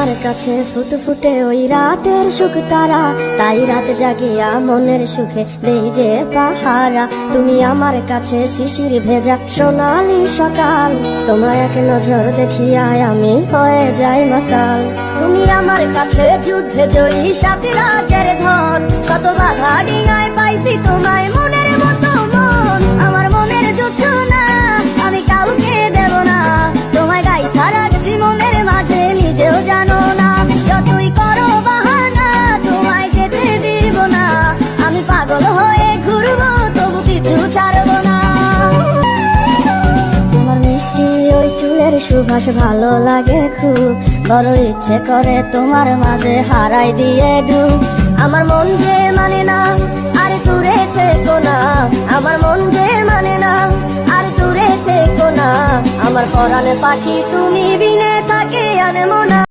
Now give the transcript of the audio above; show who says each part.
Speaker 1: আমার কাছে ফুটফুটে ওই রাতের সুখ তারা, তাই রাত জাগিয়া মনের সুখে দেই যে পাহারা। তুমি আমার কাছে শিশির ভেজা সোনালি সকাল, তোমায় এক নজর দেখিয়া আমি হয়ে যাই মাতাল। তুমি আমার কাছে যুদ্ধে জয়ী সাত রাজের ধন, কত বাধা ডিঙায় পাইছি তোমায় মনের মতো মন। আমার মনের যুদ্ধ না আমি কাউকে দেব না, তোমায় গাইথা রাখছি মনের মাঝে নিজেও জানো না। যতই করো বাহানা তোমায় যেতে দিব না, আমি পাগল হয়ে ঘুরবো তবু কিছু ছাড়বো না। তোমার মিষ্টি ওই চুলের সুবাস ভালো লাগে খুব, বড় ইচ্ছে করে তোমার মাঝে হারাই দিয়ে ডুব। আমার মন যে মানে না আর দূরে থেকো না, আমার মন যে মানে না আর দূরে থেকো না। আমার পরাণে পাখি তুমি বিনে থাকে আর মনা।